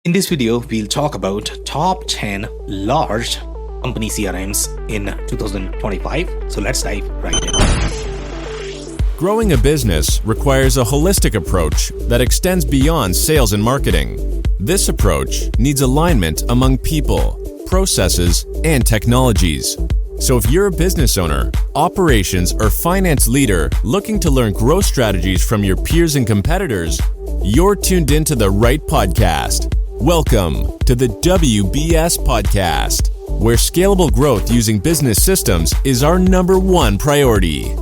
In this video, we'll talk about top 10 large company CRMs in 2025. So let's dive right in. Growing a business requires a holistic approach that extends beyond sales and marketing. This approach needs alignment among people, processes, and technologies. So if you're a business owner, operations, or finance leader looking to learn growth strategies from your peers and competitors, you're tuned into the right podcast. Welcome to the WBS Podcast, where scalable growth using business systems is our #1 priority.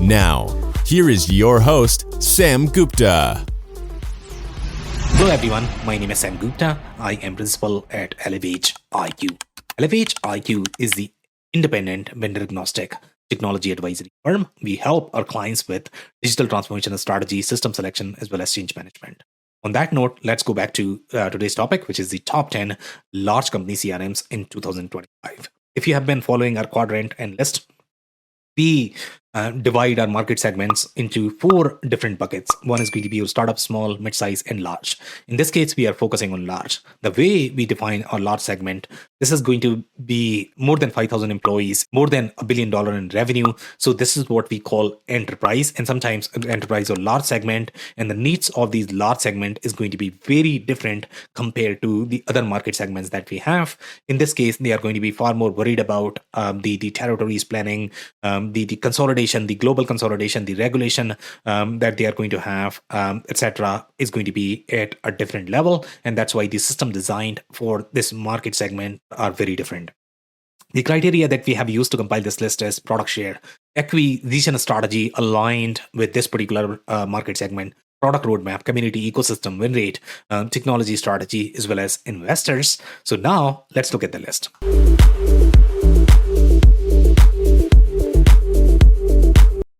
Now, here is your host, Sam Gupta. Hello everyone, my name is Sam Gupta. I am principal at Elevate IQ. Elevate IQ is the independent vendor agnostic technology advisory firm. We help our clients with digital transformation strategy, system selection, as well as change management. On that note, let's go back to today's topic, which is the top 10 large company CRMs in 2025. If you have been following our quadrant and list, we divide our market segments into 4 different buckets. One is going to be your startup, small, mid-size, and large. In this case, we are focusing on large. The way we define our large segment, this is going to be more than 5,000 employees, more than $1 billion in revenue. So this is what we call enterprise, and sometimes enterprise or large segment. And the needs of these large segment is going to be very different compared to the other market segments that we have. In this case, they are going to be far more worried about the territories planning, the consolidation, the global consolidation, the regulation that they are going to have, etc., is going to be at a different level. And that's why the system designed for this market segment are very different. The criteria that we have used to compile this list is product share, acquisition strategy aligned with this particular market segment, product roadmap, community ecosystem, win rate, technology strategy, as well as investors. So now let's look at the list.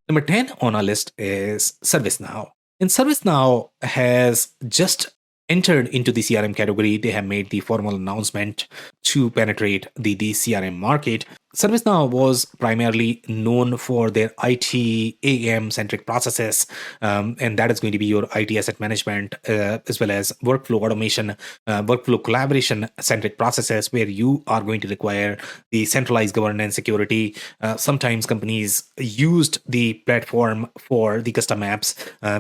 Number 10 on our list is ServiceNow. And ServiceNow has just entered into the CRM category. They have made the formal announcement to penetrate the CRM market. ServiceNow was primarily known for their ITAM centric processes, and that is going to be your IT asset management, as well as workflow automation, workflow collaboration centric processes, where you are going to require the centralized governance security. Sometimes companies used the platform for the custom apps.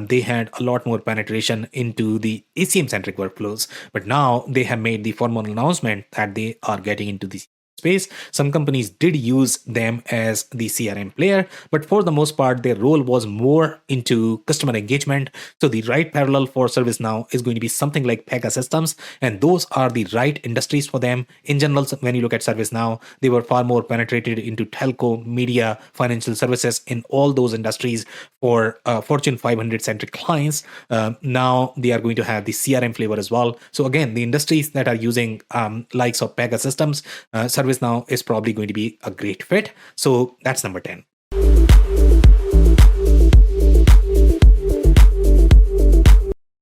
They had a lot more penetration into the ACM centric workflows, but now they have made the formal announcement that they are getting into the space. Some companies did use them as the CRM player, but for the most part, their role was more into customer engagement. So the right parallel for ServiceNow is going to be something like Pegasystems, and those are the right industries for them. In general, when you look at ServiceNow, they were far more penetrated into telco, media, financial services, in all those industries for Fortune 500 centric clients. Now they are going to have the CRM flavor as well. So again, the industries that are using likes of Pegasystems, ServiceNow is probably going to be a great fit. So that's number 10.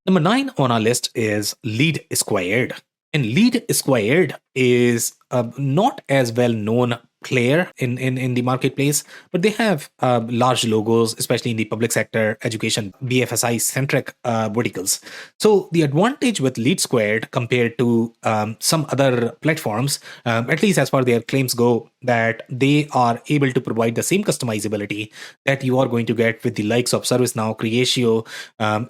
Number 9 on our list is Lead Squared. And Lead Squared is not as well known player in the marketplace, but they have large logos, especially in the public sector, education, BFSI centric verticals. So the advantage with Lead Squared compared to some other platforms, at least as far as their claims go, that they are able to provide the same customizability that you are going to get with the likes of ServiceNow, Creatio,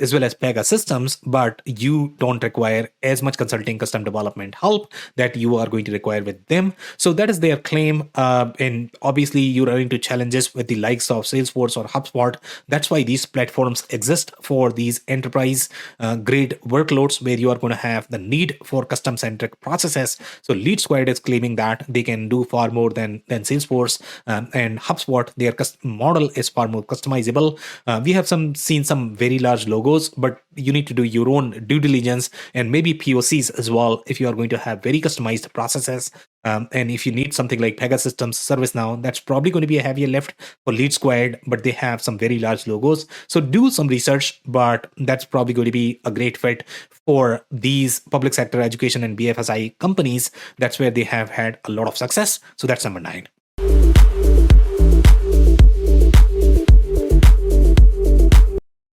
as well as Pegasystems, but you don't require as much consulting custom development help that you are going to require with them. So that is their claim. And obviously you run into challenges with the likes of Salesforce or HubSpot. That's why these platforms exist for these enterprise grade workloads where you are going to have the need for custom centric processes. So Lead Squared is claiming that they can do far more than Salesforce and HubSpot. Their model is far more customizable. We have seen some very large logos, but you need to do your own due diligence and maybe POCs as well if you are going to have very customized processes. And if you need something like Pegasystems, ServiceNow, that's probably going to be a heavier lift for Lead Squared, but they have some very large logos. So do some research, but that's probably going to be a great fit for these public sector education and BFSI companies. That's where they have had a lot of success. So that's number 9.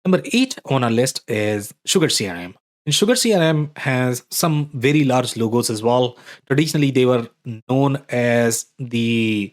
Number 8 on our list is Sugar CRM. And Sugar CRM has some very large logos as well. Traditionally, they were known as the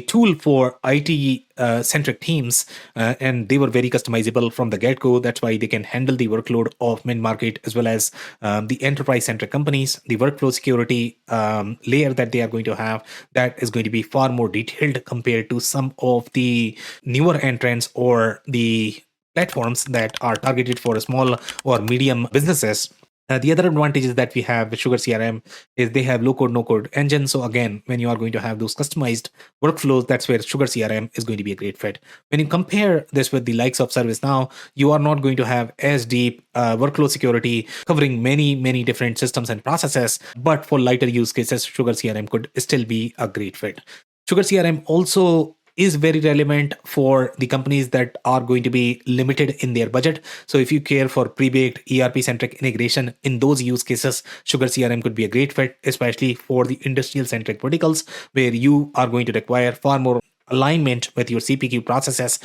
tool for IT centric teams, and they were very customizable from the get go. That's why they can handle the workload of mid market as well as the enterprise centric companies. The workflow security layer that they are going to have, that is going to be far more detailed compared to some of the newer entrants or the platforms that are targeted for small or medium businesses. The other advantages that we have with Sugar CRM is they have low code, no code engine. So again, when you are going to have those customized workflows, that's where Sugar CRM is going to be a great fit. When you compare this with the likes of ServiceNow, you are not going to have as deep workload security covering many different systems and processes. But for lighter use cases, Sugar CRM could still be a great fit. Sugar CRM also is very relevant for the companies that are going to be limited in their budget. So if you care for pre-baked ERP centric integration in those use cases, Sugar CRM could be a great fit, especially for the industrial centric verticals where you are going to require far more alignment with your CPQ processes.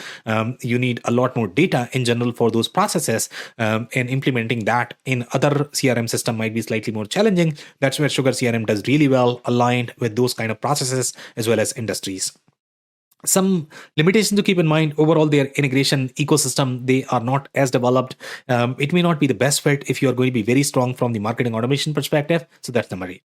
You need a lot more data in general for those processes, and implementing that in other CRM system might be slightly more challenging. That's where Sugar CRM does really well, aligned with those kind of processes as well as industries. Some limitations to keep in mind: overall, their integration ecosystem, they are not as developed. It may not be the best fit if you are going to be very strong from the marketing automation perspective. So that's number 8.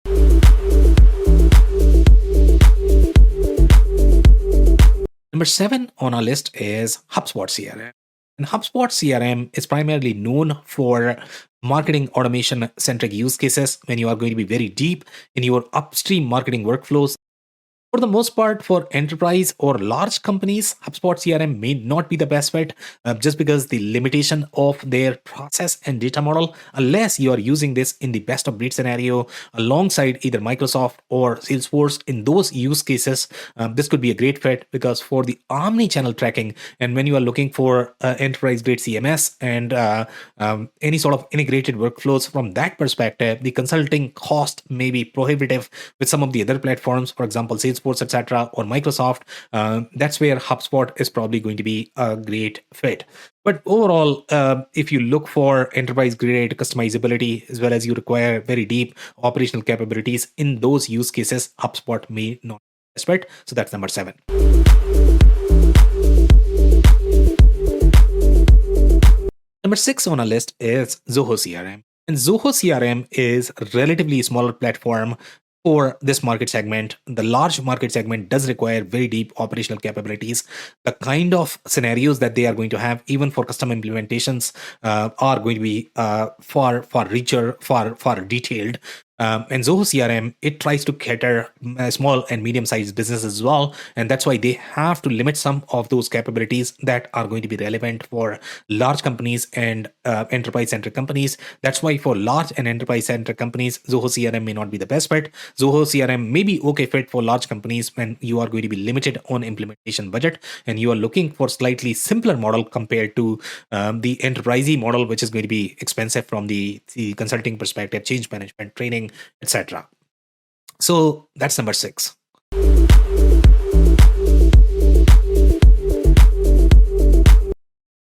Number 7 on our list is HubSpot CRM. And HubSpot CRM is primarily known for marketing automation centric use cases when you are going to be very deep in your upstream marketing workflows. For the most part, for enterprise or large companies, HubSpot CRM may not be the best fit, just because the limitation of their process and data model, unless you are using this in the best of breed scenario alongside either Microsoft or Salesforce. In those use cases, this could be a great fit, because for the omni-channel tracking, and when you are looking for enterprise grade CMS and any sort of integrated workflows from that perspective, the consulting cost may be prohibitive with some of the other platforms, for example, Salesforce, etc., or Microsoft. That's where HubSpot is probably going to be a great fit. But overall, if you look for enterprise grade customizability as well as you require very deep operational capabilities in those use cases, HubSpot may not be the best fit. So that's number 7. Number 6 on our list is Zoho CRM. And Zoho CRM is a relatively smaller platform for this market segment. The large market segment does require very deep operational capabilities. The kind of scenarios that they are going to have, even for custom implementations, are going to be far richer, far detailed. And Zoho CRM, it tries to cater small and medium-sized businesses as well, and that's why they have to limit some of those capabilities that are going to be relevant for large companies and enterprise-centric companies. That's why for large and enterprise-centric companies, Zoho CRM may not be the best fit. Zoho CRM may be okay fit for large companies when you are going to be limited on implementation budget and you are looking for slightly simpler model compared to the enterprisey model, which is going to be expensive from the consulting perspective, change management, training, etc. So that's number 6.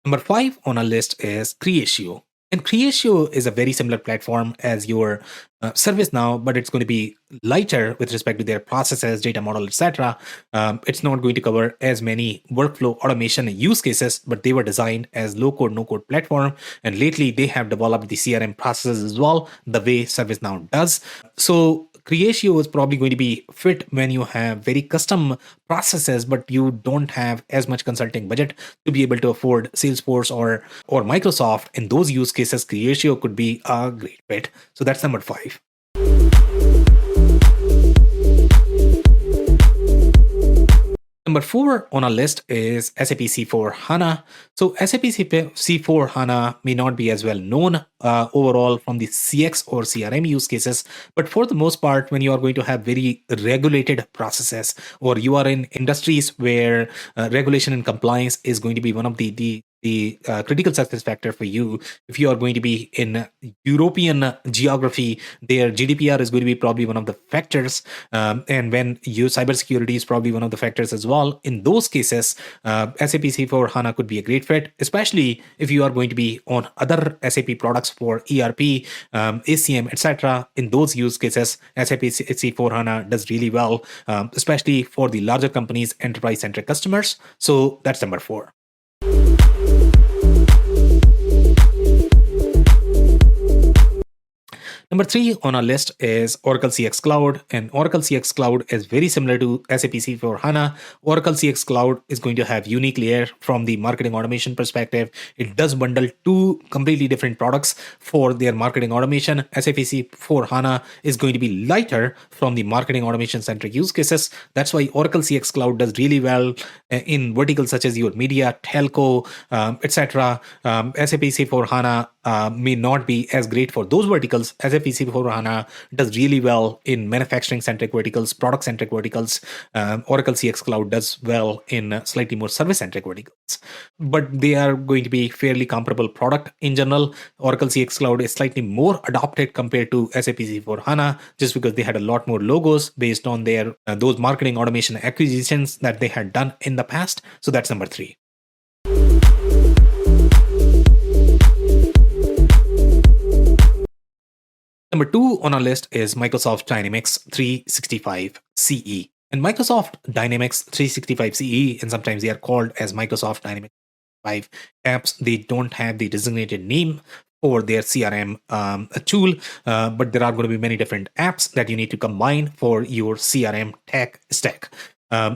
Number 5 on our list is Creatio. And Creatio is a very similar platform as your ServiceNow, but it's going to be lighter with respect to their processes, data model, etc. It's not going to cover as many workflow automation use cases, but they were designed as low-code, no-code platform. And lately, they have developed the CRM processes as well, the way ServiceNow does. So Creatio is probably going to be fit when you have very custom processes, but you don't have as much consulting budget to be able to afford Salesforce or Microsoft. In those use cases, Creatio could be a great fit. So that's number 5. Number 4 on our list is SAP C4 HANA. So SAP C4 HANA may not be as well known overall from the CX or CRM use cases, but for the most part, when you are going to have very regulated processes or you are in industries where regulation and compliance is going to be one of the the critical success factor for you. If you are going to be in European geography, their GDPR is going to be probably one of the factors, and when your cybersecurity is probably one of the factors as well. In those cases, SAP C4 HANA could be a great fit, especially if you are going to be on other SAP products for ERP, ACM, etc. In those use cases, SAP C4 HANA does really well, especially for the larger companies, enterprise-centric customers. So that's number 4. Number 3 on our list is Oracle CX Cloud, and Oracle CX Cloud is very similar to SAP C4 HANA. Oracle CX Cloud is going to have unique layer from the marketing automation perspective. It does bundle 2 completely different products for their marketing automation. SAP C4 HANA is going to be lighter from the marketing automation centric use cases. That's why Oracle CX Cloud does really well in verticals such as your media, telco, etc. SAP C4 HANA may not be as great for those verticals. SAP C4 HANA does really well in manufacturing-centric verticals, product-centric verticals. Oracle CX Cloud does well in slightly more service-centric verticals. But they are going to be fairly comparable product in general. Oracle CX Cloud is slightly more adopted compared to SAP C4 HANA, just because they had a lot more logos based on their those marketing automation acquisitions that they had done in the past. So that's number 3. Number 2 on our list is Microsoft Dynamics 365 CE. And Microsoft Dynamics 365 CE, and sometimes they are called as Microsoft Dynamics 5 apps. They don't have the designated name for their CRM tool, but there are going to be many different apps that you need to combine for your CRM tech stack.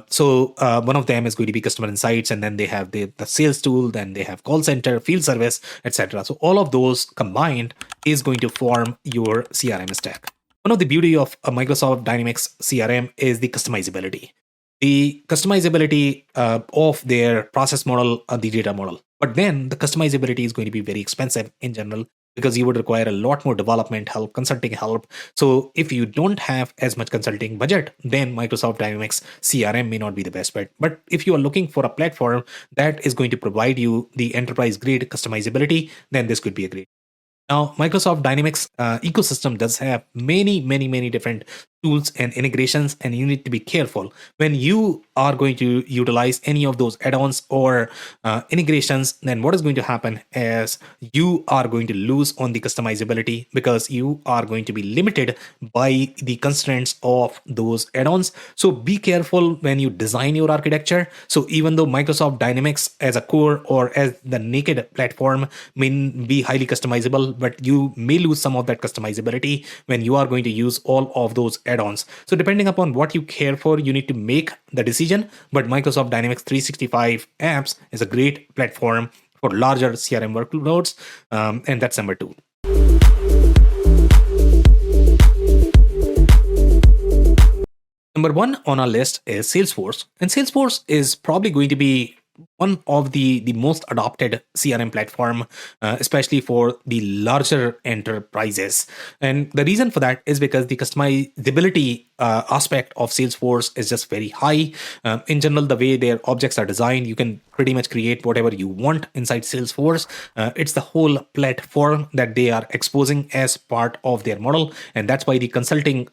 So one of them is going to be customer insights, and then they have the sales tool, then they have call center, field service, etc. So all of those combined is going to form your CRM stack. One of the beauty of a Microsoft Dynamics CRM is the customizability. The customizability of their process model, the data model. But then the customizability is going to be very expensive in general, because you would require a lot more development help, consulting help. So if you don't have as much consulting budget, then Microsoft Dynamics CRM may not be the best bet. But if you are looking for a platform that is going to provide you the enterprise grade customizability, then this could be a great. Now, Microsoft Dynamics ecosystem does have many different tools and integrations, and you need to be careful when you are going to utilize any of those add-ons or integrations. Then what is going to happen is you are going to lose on the customizability, because you are going to be limited by the constraints of those add-ons. So be careful when you design your architecture. So even though Microsoft Dynamics as a core or as the naked platform may be highly customizable, but you may lose some of that customizability when you are going to use all of those add-ons. So depending upon what you care for, you need to make the decision. But Microsoft Dynamics 365 apps is a great platform for larger CRM workloads, and that's number 2. Number 1 on our list is Salesforce, and Salesforce is probably going to be one of the most adopted CRM platform, especially for the larger enterprises. And the reason for that is because the customizability aspect of Salesforce is just very high. In general, the way their objects are designed, you can pretty much create whatever you want inside Salesforce. It's the whole platform that they are exposing as part of their model, and that's why the consulting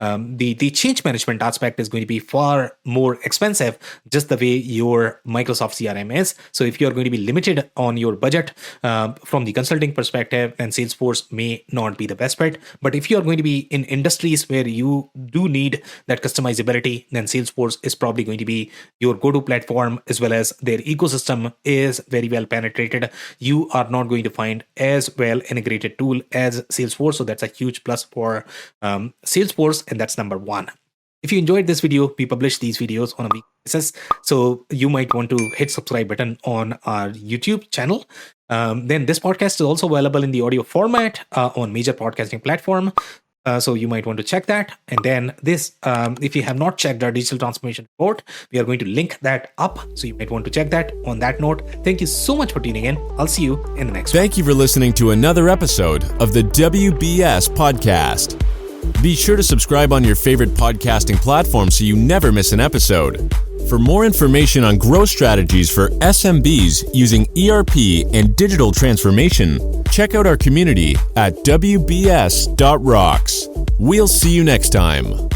the change management aspect is going to be far more expensive, just the way your Microsoft CRM is. So if you're going to be limited on your budget from the consulting perspective, then Salesforce may not be the best bet. But if you're going to be in industries where you do need that customizability, then Salesforce is probably going to be your go-to platform, as well as their ecosystem is very well penetrated. You are not going to find as well integrated tool as Salesforce. So that's a huge plus for Salesforce. And that's number 1. If you enjoyed this video, we publish these videos on a weekly basis. So you might want to hit subscribe button on our YouTube channel. Then this podcast is also available in the audio format on major podcasting platform. So you might want to check that. And then this, if you have not checked our digital transformation report, we are going to link that up. So you might want to check that. On that note, thank you so much for tuning in. I'll see you in the next one. Thank you for listening to another episode of the WBS podcast. Be sure to subscribe on your favorite podcasting platform so you never miss an episode. For more information on growth strategies for SMBs using ERP and digital transformation, check out our community at WBS.rocks. We'll see you next time.